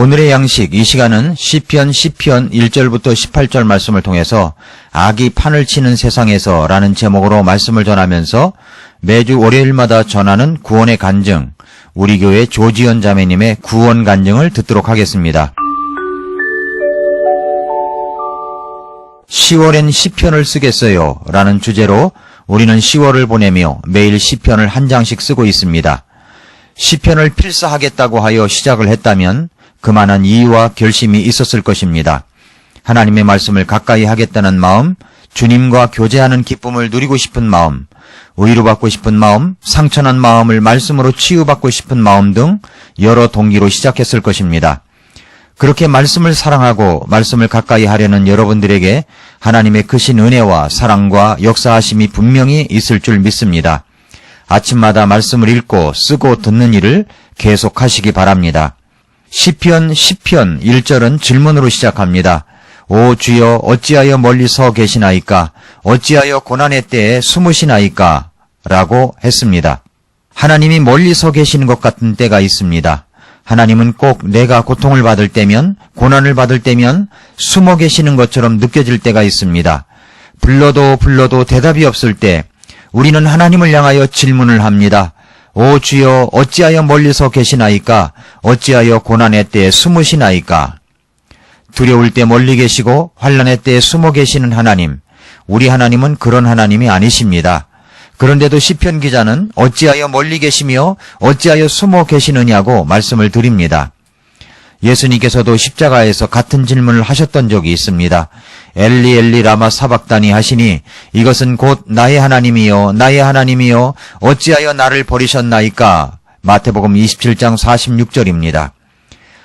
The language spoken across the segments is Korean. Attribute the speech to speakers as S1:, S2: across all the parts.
S1: 오늘의 양식, 이 시간은 시편 1절부터 18절 말씀을 통해서 악이 판을 치는 세상에서 라는 제목으로 말씀을 전하면서 매주 월요일마다 전하는 구원의 간증, 우리 교회 조지연 자매님의 구원 간증을 듣도록 하겠습니다. 10월엔 시편을 쓰겠어요 라는 주제로 우리는 10월을 보내며 매일 시편을 한 장씩 쓰고 있습니다. 시편을 필사하겠다고 하여 시작을 했다면 그만한 이유와 결심이 있었을 것입니다. 하나님의 말씀을 가까이 하겠다는 마음, 주님과 교제하는 기쁨을 누리고 싶은 마음, 위로받고 싶은 마음, 상처난 마음을 말씀으로 치유받고 싶은 마음 등 여러 동기로 시작했을 것입니다. 그렇게 말씀을 사랑하고 말씀을 가까이 하려는 여러분들에게 하나님의 크신 은혜와 사랑과 역사하심이 분명히 있을 줄 믿습니다. 아침마다 말씀을 읽고 쓰고 듣는 일을 계속하시기 바랍니다. 시편 1절은 질문으로 시작합니다. 오 주여 어찌하여 멀리 서 계시나이까? 어찌하여 고난의 때에 숨으시나이까? 라고 했습니다. 하나님이 멀리 서 계시는 것 같은 때가 있습니다. 하나님은 꼭 내가 고통을 받을 때면, 고난을 받을 때면 숨어 계시는 것처럼 느껴질 때가 있습니다. 불러도 대답이 없을 때 우리는 하나님을 향하여 질문을 합니다. 오 주여 어찌하여 멀리서 계시나이까? 어찌하여 고난의 때에 숨으시나이까? 두려울 때 멀리 계시고 환난의 때에 숨어 계시는 하나님, 우리 하나님은 그런 하나님이 아니십니다. 그런데도 시편 기자는 어찌하여 멀리 계시며 어찌하여 숨어 계시느냐고 말씀을 드립니다. 예수님께서도 십자가에서 같은 질문을 하셨던 적이 있습니다. 엘리 엘리 라마 사박다니 하시니 이것은 곧 나의 하나님이여 나의 하나님이여 어찌하여 나를 버리셨나이까? 마태복음 27장 46절입니다.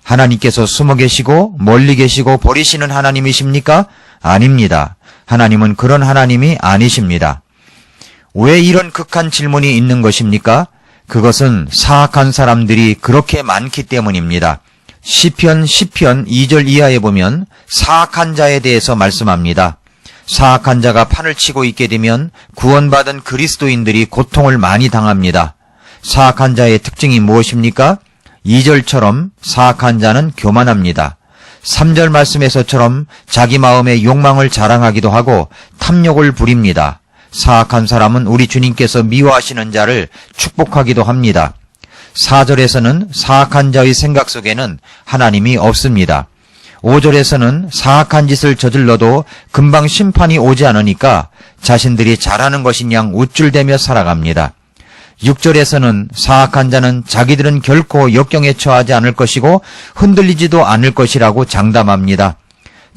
S1: 하나님께서 숨어 계시고 멀리 계시고 버리시는 하나님이십니까? 아닙니다. 하나님은 그런 하나님이 아니십니다. 왜 이런 극한 질문이 있는 것입니까? 그것은 사악한 사람들이 그렇게 많기 때문입니다. 시편 2절 이하에 보면 사악한 자에 대해서 말씀합니다. 사악한 자가 판을 치고 있게 되면 구원받은 그리스도인들이 고통을 많이 당합니다. 사악한 자의 특징이 무엇입니까? 2절처럼 사악한 자는 교만합니다. 3절 말씀에서처럼 자기 마음의 욕망을 자랑하기도 하고 탐욕을 부립니다. 사악한 사람은 우리 주님께서 미워하시는 자를 축복하기도 합니다. 4절에서는 사악한 자의 생각 속에는 하나님이 없습니다. 5절에서는 사악한 짓을 저질러도 금방 심판이 오지 않으니까 자신들이 잘하는 것인 양 우쭐대며 살아갑니다. 6절에서는 사악한 자는 자기들은 결코 역경에 처하지 않을 것이고 흔들리지도 않을 것이라고 장담합니다.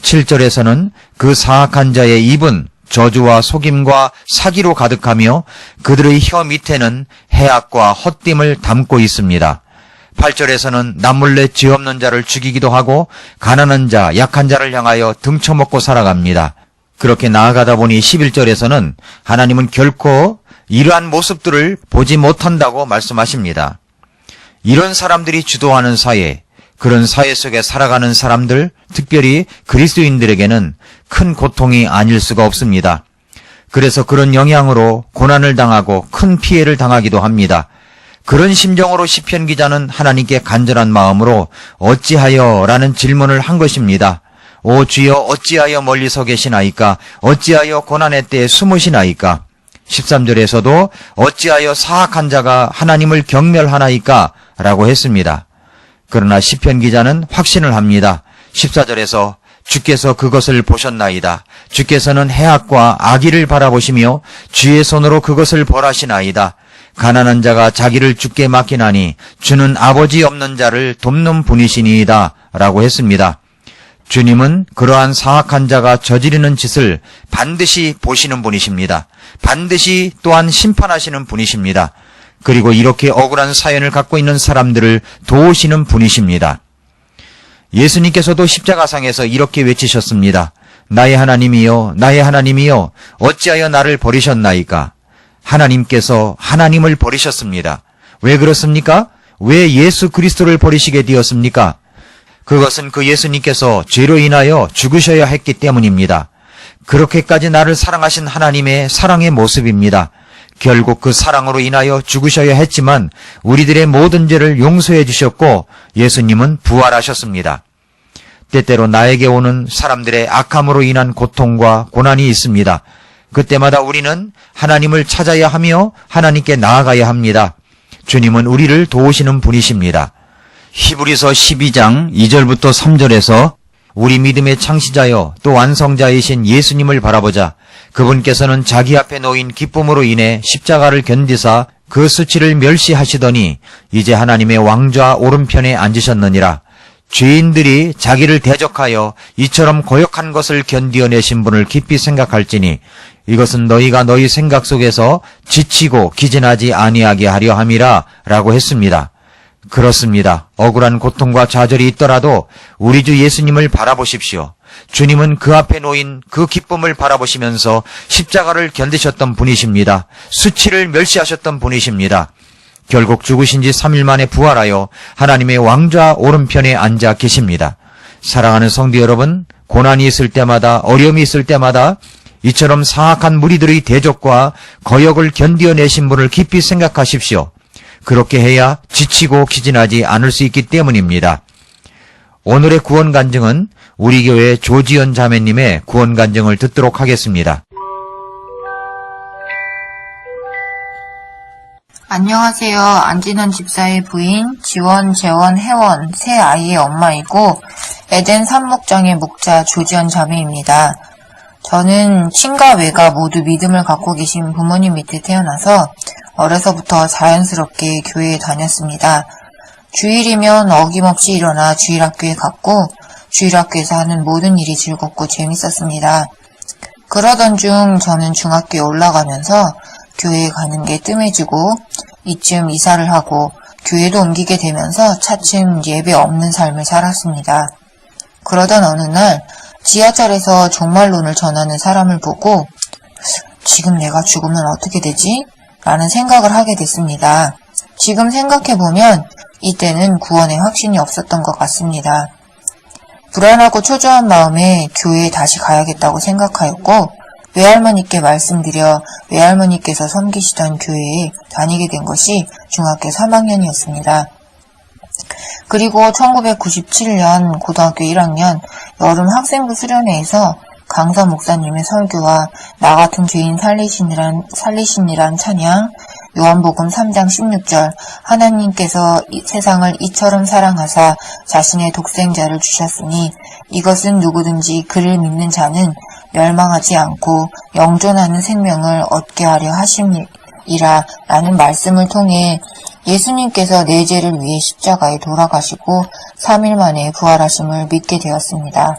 S1: 7절에서는 그 사악한 자의 입은 저주와 속임과 사기로 가득하며 그들의 혀 밑에는 해악과 헛됨을 담고 있습니다. 8절에서는 남몰래 죄 없는 자를 죽이기도 하고 가난한 자, 약한 자를 향하여 등쳐먹고 살아갑니다. 그렇게 나아가다 보니 11절에서는 하나님은 결코 이러한 모습들을 보지 못한다고 말씀하십니다. 이런 사람들이 주도하는 사회, 그런 사회 속에 살아가는 사람들, 특별히 그리스도인들에게는 큰 고통이 아닐 수가 없습니다. 그래서 그런 영향으로 고난을 당하고 큰 피해를 당하기도 합니다. 그런 심정으로 시편 기자는 하나님께 간절한 마음으로 어찌하여 라는 질문을 한 것입니다. 오 주여 어찌하여 멀리 서 계시나이까? 어찌하여 고난의 때에 숨으시나이까? 13절에서도 어찌하여 사악한 자가 하나님을 경멸하나이까? 라고 했습니다. 그러나 시편 기자는 확신을 합니다. 14절에서 주께서 그것을 보셨나이다. 주께서는 해악과 악의를 바라보시며 주의 손으로 그것을 벌하시나이다. 가난한 자가 자기를 주께 맡기나니 주는 아버지 없는 자를 돕는 분이시니이다. 라고 했습니다. 주님은 그러한 사악한 자가 저지르는 짓을 반드시 보시는 분이십니다. 반드시 또한 심판하시는 분이십니다. 그리고 이렇게 억울한 사연을 갖고 있는 사람들을 도우시는 분이십니다. 예수님께서도 십자가상에서 이렇게 외치셨습니다. 나의 하나님이여 나의 하나님이여 어찌하여 나를 버리셨나이까? 하나님께서 하나님을 버리셨습니다. 왜 그렇습니까? 왜 예수 그리스도를 버리시게 되었습니까? 그것은 그 예수님께서 죄로 인하여 죽으셔야 했기 때문입니다. 그렇게까지 나를 사랑하신 하나님의 사랑의 모습입니다. 결국 그 사랑으로 인하여 죽으셔야 했지만 우리들의 모든 죄를 용서해 주셨고 예수님은 부활하셨습니다. 때때로 나에게 오는 사람들의 악함으로 인한 고통과 고난이 있습니다. 그때마다 우리는 하나님을 찾아야 하며 하나님께 나아가야 합니다. 주님은 우리를 도우시는 분이십니다. 히브리서 12장 2절부터 3절에서 우리 믿음의 창시자여 또 완성자이신 예수님을 바라보자. 그분께서는 자기 앞에 놓인 기쁨으로 인해 십자가를 견디사 그 수치를 멸시하시더니 이제 하나님의 왕좌 오른편에 앉으셨느니라. 죄인들이 자기를 대적하여 이처럼 고역한 것을 견디어내신 분을 깊이 생각할지니 이것은 너희가 너희 생각 속에서 지치고 기진하지 아니하게 하려 함이라 라고 했습니다. 그렇습니다. 억울한 고통과 좌절이 있더라도 우리 주 예수님을 바라보십시오. 주님은 그 앞에 놓인 그 기쁨을 바라보시면서 십자가를 견디셨던 분이십니다. 수치를 멸시하셨던 분이십니다. 결국 죽으신 지 3일 만에 부활하여 하나님의 왕좌 오른편에 앉아 계십니다. 사랑하는 성도 여러분, 고난이 있을 때마다 어려움이 있을 때마다 이처럼 사악한 무리들의 대적과 거역을 견디어내신 분을 깊이 생각하십시오. 그렇게 해야 지치고 기진하지 않을 수 있기 때문입니다. 오늘의 구원 간증은 우리 교회 조지연 자매님의 구원 간증을 듣도록 하겠습니다.
S2: 안녕하세요. 안진원 집사의 부인, 지원, 재원, 혜원, 세 아이의 엄마이고 에덴 산목장의 목자 조지연 자매입니다. 저는 친가 외가 모두 믿음을 갖고 계신 부모님 밑에 태어나서 어려서부터 자연스럽게 교회에 다녔습니다. 주일이면 어김없이 일어나 주일학교에 갔고 주일학교에서 하는 모든 일이 즐겁고 재밌었습니다. 그러던 중 저는 중학교에 올라가면서 교회에 가는 게 뜸해지고 이쯤 이사를 하고 교회도 옮기게 되면서 차츰 예배 없는 삶을 살았습니다. 그러던 어느 날 지하철에서 종말론을 전하는 사람을 보고 지금 내가 죽으면 어떻게 되지? 라는 생각을 하게 됐습니다. 지금 생각해보면 이때는 구원의 확신이 없었던 것 같습니다. 불안하고 초조한 마음에 교회에 다시 가야겠다고 생각하였고 외할머니께 말씀드려 외할머니께서 섬기시던 교회에 다니게 된 것이 중학교 3학년이었습니다. 그리고 1997년 고등학교 1학년 여름 학생부 수련회에서 강사 목사님의 설교와 나 같은 죄인 살리시니란 찬양, 요한복음 3장 16절 하나님께서 세상을 이처럼 사랑하사 자신의 독생자를 주셨으니 이것은 누구든지 그를 믿는 자는 멸망하지 않고 영존하는 생명을 얻게 하려 하심이라 라는 말씀을 통해 예수님께서 내 죄를 위해 십자가에 돌아가시고 3일 만에 부활하심을 믿게 되었습니다.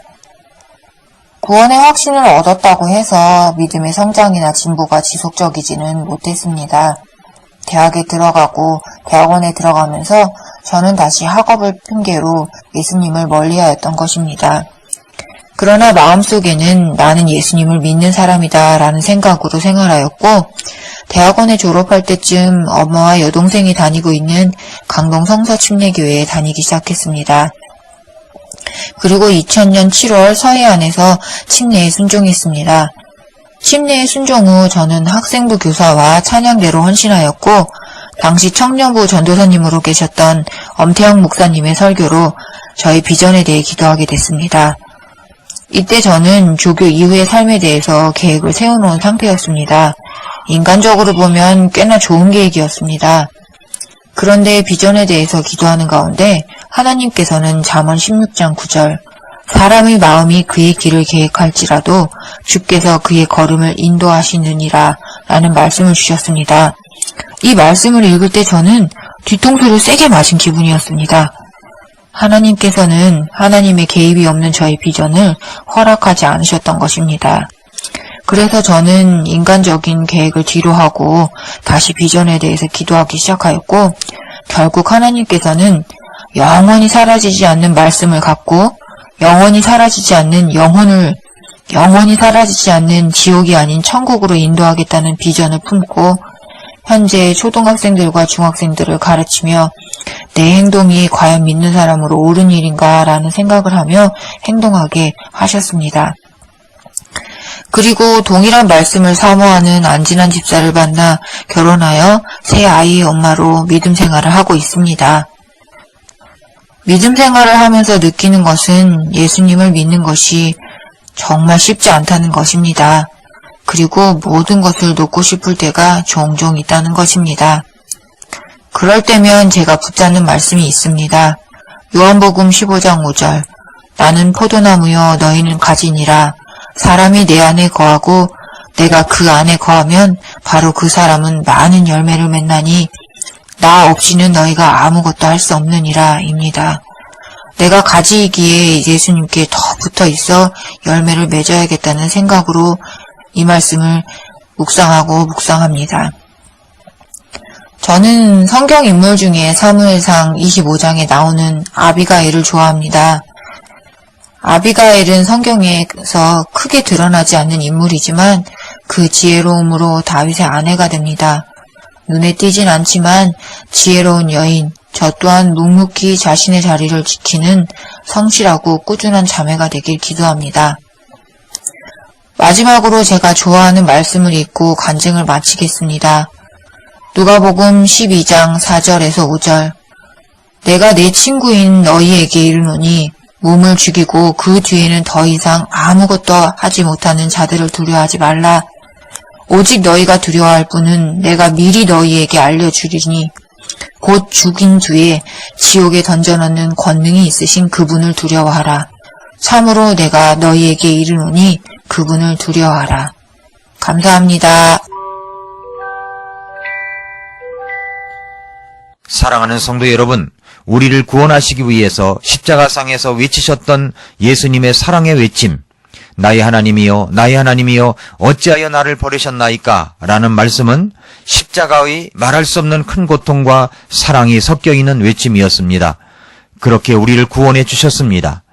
S2: 구원의 확신을 얻었다고 해서 믿음의 성장이나 진보가 지속적이지는 못했습니다. 대학에 들어가고 대학원에 들어가면서 저는 다시 학업을 핑계로 예수님을 멀리하였던 것입니다. 그러나 마음속에는 나는 예수님을 믿는 사람이다 라는 생각으로 생활하였고 대학원에 졸업할 때쯤 엄마와 여동생이 다니고 있는 강동 성서침례교회에 다니기 시작했습니다. 그리고 2000년 7월 서해안에서 침례에 순종했습니다. 침례에 순종 후 저는 학생부 교사와 찬양대로 헌신하였고 당시 청년부 전도사님으로 계셨던 엄태영 목사님의 설교로 저의 비전에 대해 기도하게 됐습니다. 이때 저는 조교 이후의 삶에 대해서 계획을 세워놓은 상태였습니다. 인간적으로 보면 꽤나 좋은 계획이었습니다. 그런데 비전에 대해서 기도하는 가운데 하나님께서는 잠언 16장 9절 사람의 마음이 그의 길을 계획할지라도 주께서 그의 걸음을 인도하시느니라 라는 말씀을 주셨습니다. 이 말씀을 읽을 때 저는 뒤통수를 세게 맞은 기분이었습니다. 하나님께서는 하나님의 개입이 없는 저의 비전을 허락하지 않으셨던 것입니다. 그래서 저는 인간적인 계획을 뒤로하고 다시 비전에 대해서 기도하기 시작하였고 결국 하나님께서는 영원히 사라지지 않는 말씀을 갖고 영원히 사라지지 않는 영원히 사라지지 않는 지옥이 아닌 천국으로 인도하겠다는 비전을 품고 현재 초등학생들과 중학생들을 가르치며 내 행동이 과연 믿는 사람으로 옳은 일인가 라는 생각을 하며 행동하게 하셨습니다. 그리고 동일한 말씀을 사모하는 안진한 집사를 만나 결혼하여 새 아이의 엄마로 믿음 생활을 하고 있습니다. 믿음 생활을 하면서 느끼는 것은 예수님을 믿는 것이 정말 쉽지 않다는 것입니다. 그리고 모든 것을 놓고 싶을 때가 종종 있다는 것입니다. 그럴 때면 제가 붙잡는 말씀이 있습니다. 요한복음 15장 5절 나는 포도나무여 너희는 가지니라. 사람이 내 안에 거하고 내가 그 안에 거하면 바로 그 사람은 많은 열매를 맺나니 나 없이는 너희가 아무것도 할 수 없느니라 입니다. 내가 가지이기에 예수님께 더 붙어 있어 열매를 맺어야겠다는 생각으로 이 말씀을 묵상합니다. 저는 성경 인물 중에 사무엘상 25장에 나오는 아비가일을 좋아합니다. 아비가일은 성경에서 크게 드러나지 않는 인물이지만 그 지혜로움으로 다윗의 아내가 됩니다. 눈에 띄진 않지만 지혜로운 여인, 저 또한 묵묵히 자신의 자리를 지키는 성실하고 꾸준한 자매가 되길 기도합니다. 마지막으로 제가 좋아하는 말씀을 읽고 간증을 마치겠습니다. 누가복음 12장 4절에서 5절 내가 내 친구인 너희에게 이르노니 몸을 죽이고 그 뒤에는 더 이상 아무것도 하지 못하는 자들을 두려워하지 말라. 오직 너희가 두려워할 분은 내가 미리 너희에게 알려주리니 곧 죽인 뒤에 지옥에 던져넣는 권능이 있으신 그분을 두려워하라. 참으로 내가 너희에게 이르노니 그분을 두려워하라. 감사합니다.
S1: 사랑하는 성도 여러분, 우리를 구원하시기 위해서 십자가상에서 외치셨던 예수님의 사랑의 외침, 나의 하나님이여 나의 하나님이여 어찌하여 나를 버리셨나이까 라는 말씀은 십자가의 말할 수 없는 큰 고통과 사랑이 섞여 있는 외침이었습니다. 그렇게 우리를 구원해 주셨습니다.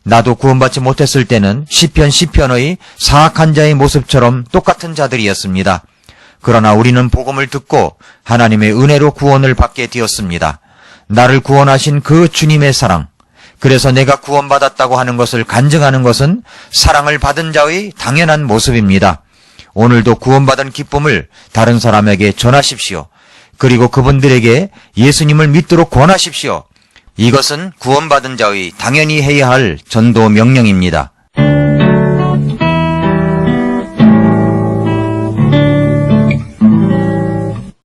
S1: 나도 구원받지 못했을 때는 시편의 사악한 자의 모습처럼 똑같은 자들이었습니다. 그러나 우리는 복음을 듣고 하나님의 은혜로 구원을 받게 되었습니다. 나를 구원하신 그 주님의 사랑, 그래서 내가 구원받았다고 하는 것을 간증하는 것은 사랑을 받은 자의 당연한 모습입니다. 오늘도 구원받은 기쁨을 다른 사람에게 전하십시오. 그리고 그분들에게 예수님을 믿도록 권하십시오. 이것은 구원받은 자의 당연히 해야 할 전도 명령입니다.